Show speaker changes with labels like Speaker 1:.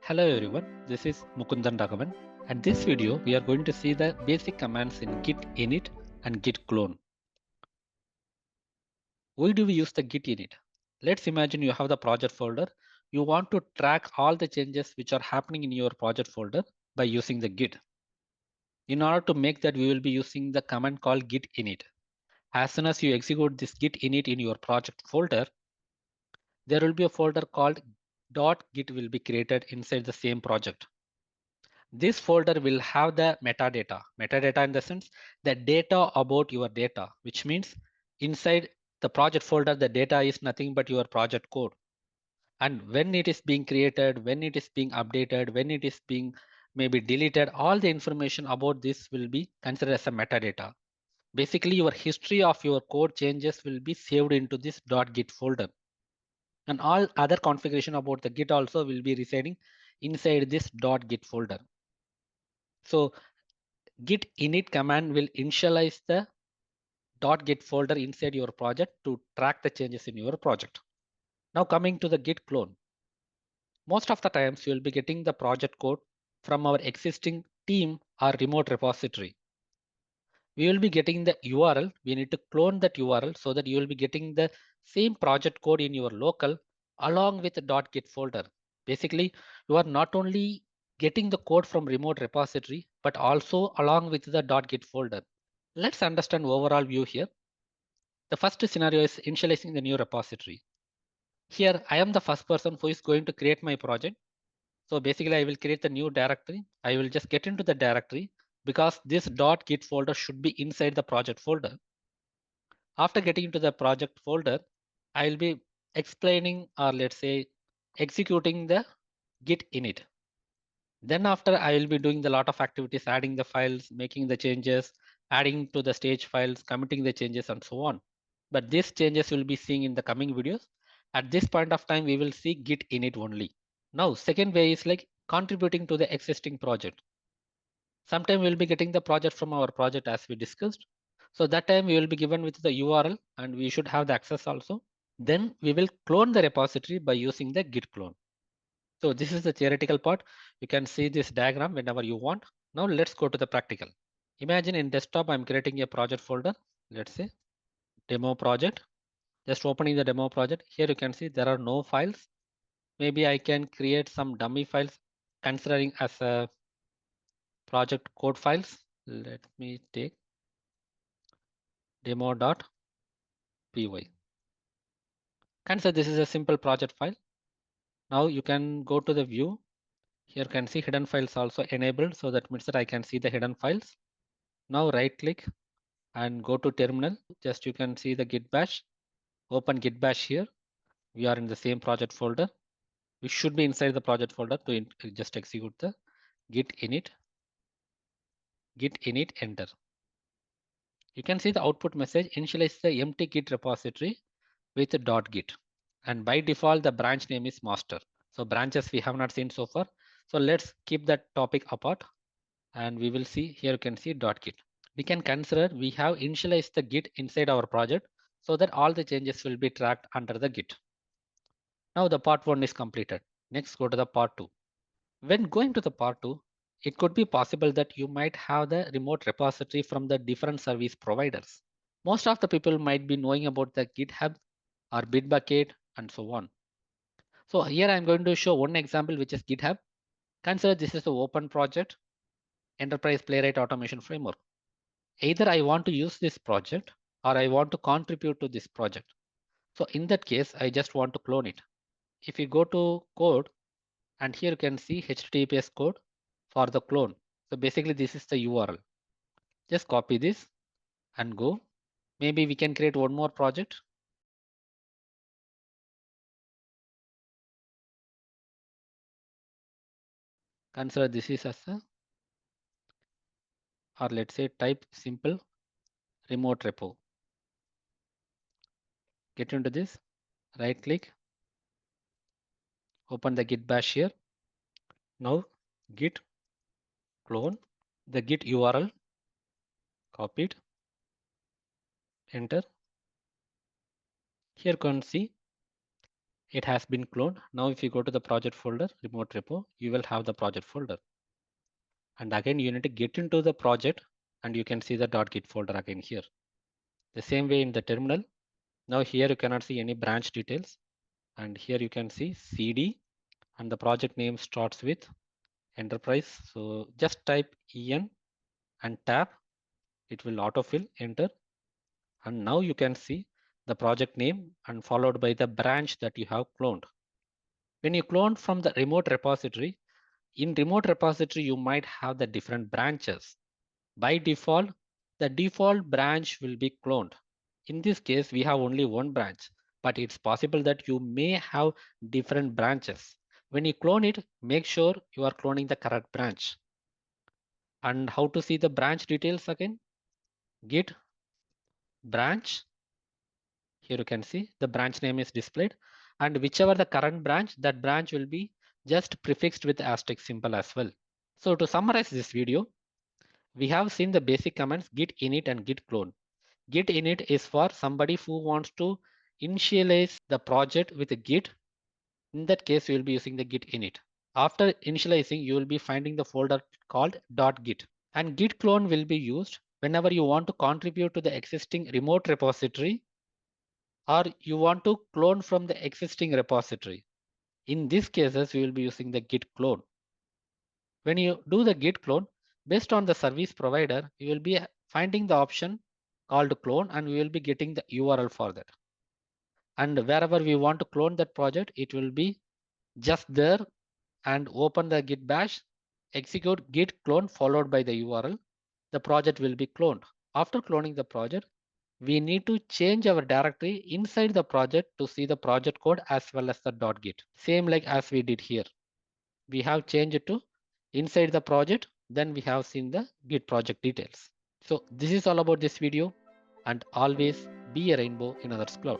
Speaker 1: Hello everyone, this is Mukunthan Ragavan, and this video we are going to see the basic commands in git init and git clone. Why do we use the git init? Let's imagine you have the project folder. You want to track all the changes which are happening in your project folder by using the git. In order to make that, we will be using the command called git init. As soon as you execute this git init in your project folder, there will be a folder called .git will be created inside the same project. This folder will have the metadata in the sense the data about your data, which means inside the project folder, the data is nothing but your project code. And when it is being created, when it is being updated, when it is being maybe deleted, all the information about this will be considered as a metadata. Basically, your history of your code changes will be saved into this .git folder. And all other configuration about the Git also will be residing inside this .git folder. So git init command will initialize the .git folder inside your project to track the changes in your project. Now coming to the git clone. Most of the times you will be getting the project code from our existing team or remote repository. We will be getting the URL. We need to clone that URL so that you will be getting the same project code in your local along with the .git folder. Basically, you are not only getting the code from remote repository, but also along with the .git folder. Let's understand overall view here. The first scenario is initializing the new repository. Here, I am the first person who is going to create my project. So basically, I will create the new directory. I will just get into the directory because this .git folder should be inside the project folder. After getting into the project folder, I will be explaining or let's say executing the git init. Then after I will be doing the lot of activities, adding the files, making the changes, adding to the stage files, committing the changes and so on. But these changes will be seeing in the coming videos. At this point of time, we will see git init only. Now, second way is like contributing to the existing project. Sometime we'll be getting the project from our project as we discussed. So that time we will be given with the URL and we should have the access also. Then we will clone the repository by using the git clone. So this is the theoretical part. You can see this diagram whenever you want. Now let's go to the practical. Imagine in desktop, I'm creating a project folder. Let's say demo project. Just opening the demo project. Here you can see there are no files. Maybe I can create some dummy files considering as a project code files. Let me take demo.py. Consider this is a simple project file. Now you can go to the view. Here you can see hidden files also enabled. So that means that I can see the hidden files. Now right click and go to terminal. Just you can see the git bash. Open git bash here. We are in the same project folder. We should be inside the project folder to just execute the git init enter. You can see the output message initialize the empty git repository with .git, and by default the branch name is master. So branches we have not seen so far. So let's keep that topic apart and we will see here you can see .git. We can consider we have initialized the git inside our project so that all the changes will be tracked under the git. Now the part 1 is completed. Next go to the part 2. When going to the part 2, it could be possible that you might have the remote repository from the different service providers. Most of the people might be knowing about the GitHub or Bitbucket and so on. So here I'm going to show one example, which is GitHub. Consider this is an open project, enterprise playwright automation framework. Either I want to use this project or I want to contribute to this project. So in that case, I just want to clone it. If you go to code, and here you can see HTTPS code for the clone. So basically this is the URL. Just copy this and go. Maybe we can create one more project. Consider this is as a, or let's say type simple remote repo. Get into this, right click, open the git bash here. Now git clone the git URL, copied, enter. Here you can see It has been cloned. Now if you go to the project folder, remote repo, you will have the project folder. And again, you need to get into the project and you can see the .git folder again here. The same way in the terminal. Now here you cannot see any branch details. And here you can see CD and the project name starts with enterprise. So just type en and tab. It will autofill, enter. And now you can see the project name and followed by the branch that you have cloned. When you clone from the remote repository, in remote repository, you might have the different branches. By default, the default branch will be cloned. In this case, we have only one branch, but it's possible that you may have different branches. When you clone it, make sure you are cloning the correct branch. And how to see the branch details again? Git branch. Here you can see the branch name is displayed, and whichever the current branch, that branch will be just prefixed with asterisk symbol as well. So to summarize this video, we have seen the basic commands git init and git clone. Git init is for somebody who wants to initialize the project with a git. In that case, you will be using the git init. After initializing, you will be finding the folder called .git. And git clone will be used whenever you want to contribute to the existing remote repository or you want to clone from the existing repository. In these cases, you will be using the git clone. When you do the git clone, based on the service provider, you will be finding the option called clone and we will be getting the URL for that. And wherever we want to clone that project, it will be just there and open the git bash, execute git clone followed by the URL. The project will be cloned. After cloning the project, we need to change our directory inside the project to see the project code as well as the .git. Same like as we did here. We have changed it to inside the project, then we have seen the Git project details. So this is all about this video, and always be a rainbow in others cloud.